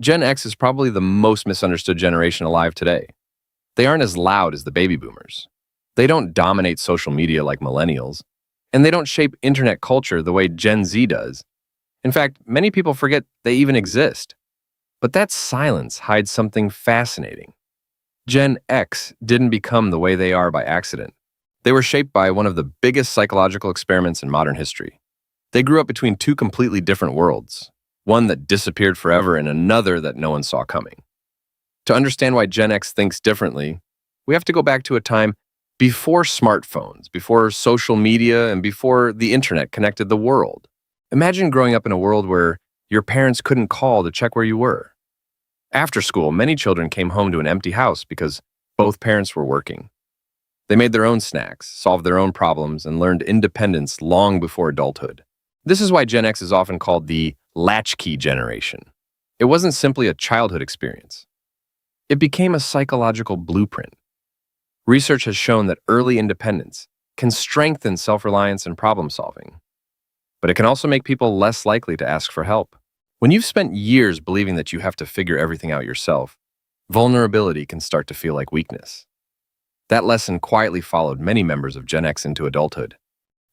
Gen X is probably the most misunderstood generation alive today. They aren't as loud as the baby boomers. They don't dominate social media like millennials, and they don't shape internet culture the way Gen Z does. In fact, many people forget they even exist. But that silence hides something fascinating. Gen X didn't become the way they are by accident. They were shaped by one of the biggest psychological experiments in modern history. They grew up between two completely different worlds, one that disappeared forever and another that no one saw coming. To understand why Gen X thinks differently, we have to go back to a time before smartphones, before social media, and before the internet connected the world. Imagine growing up in a world where your parents couldn't call to check where you were. After school, many children came home to an empty house because both parents were working. They made their own snacks, solved their own problems, and learned independence long before adulthood. This is why Gen X is often called the Latchkey generation. It wasn't simply a childhood experience. It became a psychological blueprint. Research has shown that early independence can strengthen self-reliance and problem-solving. But it can also make people less likely to ask for help. When you've spent years believing that you have to figure everything out yourself, vulnerability can start to feel like weakness. That lesson quietly followed many members of Gen X into adulthood.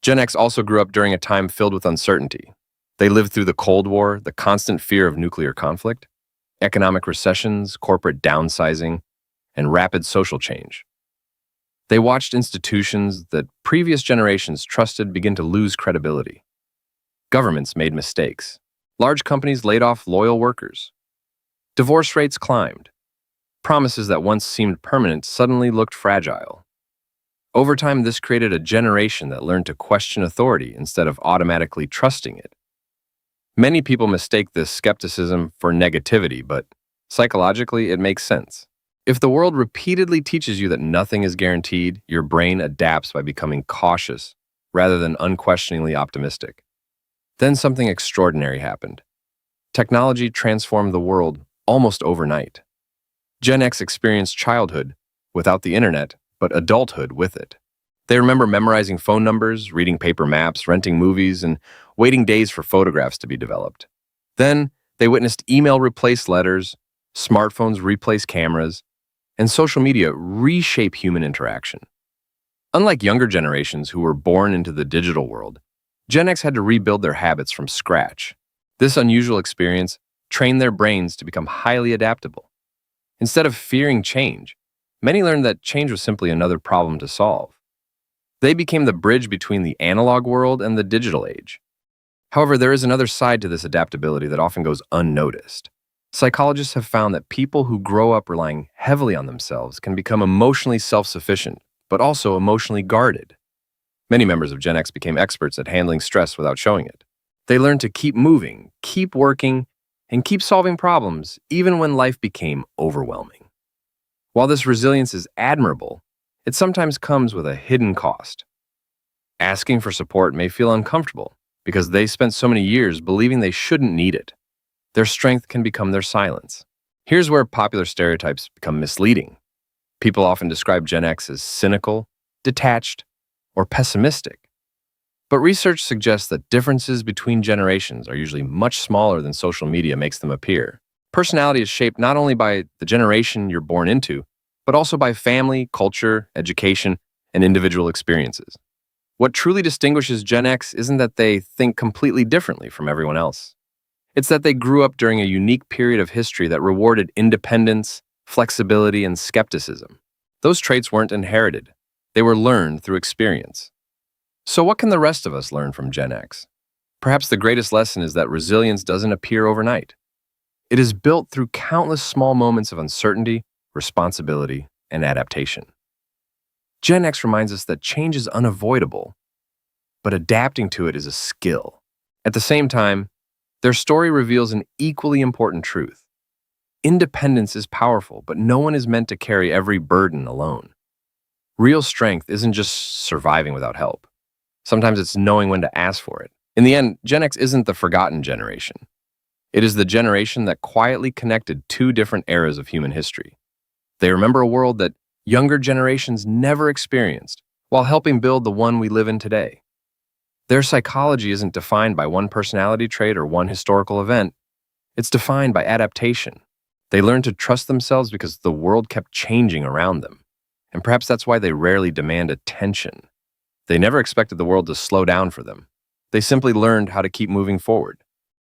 Gen X also grew up during a time filled with uncertainty. They lived through the Cold War, the constant fear of nuclear conflict, economic recessions, corporate downsizing, and rapid social change. They watched institutions that previous generations trusted begin to lose credibility. Governments made mistakes. Large companies laid off loyal workers. Divorce rates climbed. Promises that once seemed permanent suddenly looked fragile. Over time, this created a generation that learned to question authority instead of automatically trusting it. Many people mistake this skepticism for negativity, but psychologically, it makes sense. If the world repeatedly teaches you that nothing is guaranteed, your brain adapts by becoming cautious rather than unquestioningly optimistic. Then something extraordinary happened. Technology transformed the world almost overnight. Gen X experienced childhood without the internet, but adulthood with it. They remember memorizing phone numbers, reading paper maps, renting movies, and waiting days for photographs to be developed. Then they witnessed email replace letters, smartphones replace cameras, and social media reshape human interaction. Unlike younger generations who were born into the digital world, Gen X had to rebuild their habits from scratch. This unusual experience trained their brains to become highly adaptable. Instead of fearing change, many learned that change was simply another problem to solve. They became the bridge between the analog world and the digital age. However, there is another side to this adaptability that often goes unnoticed. Psychologists have found that people who grow up relying heavily on themselves can become emotionally self-sufficient, but also emotionally guarded. Many members of Gen X became experts at handling stress without showing it. They learned to keep moving, keep working, and keep solving problems even when life became overwhelming. While this resilience is admirable, it sometimes comes with a hidden cost. Asking for support may feel uncomfortable because they spent so many years believing they shouldn't need it. Their strength can become their silence. Here's where popular stereotypes become misleading. People often describe Gen X as cynical, detached, or pessimistic. But research suggests that differences between generations are usually much smaller than social media makes them appear. Personality is shaped not only by the generation you're born into, but also by family, culture, education, and individual experiences. What truly distinguishes Gen X isn't that they think completely differently from everyone else. It's that they grew up during a unique period of history that rewarded independence, flexibility, and skepticism. Those traits weren't inherited. They were learned through experience. So what can the rest of us learn from Gen X? Perhaps the greatest lesson is that resilience doesn't appear overnight. It is built through countless small moments of uncertainty, responsibility, and adaptation. Gen X reminds us that change is unavoidable, but adapting to it is a skill. At the same time, their story reveals an equally important truth. Independence is powerful, but no one is meant to carry every burden alone. Real strength isn't just surviving without help. Sometimes it's knowing when to ask for it. In the end, Gen X isn't the forgotten generation. It is the generation that quietly connected two different eras of human history. They remember a world that younger generations never experienced, while helping build the one we live in today. Their psychology isn't defined by one personality trait or one historical event. It's defined by adaptation. They learn to trust themselves because the world kept changing around them. And perhaps that's why they rarely demand attention. They never expected the world to slow down for them. They simply learned how to keep moving forward.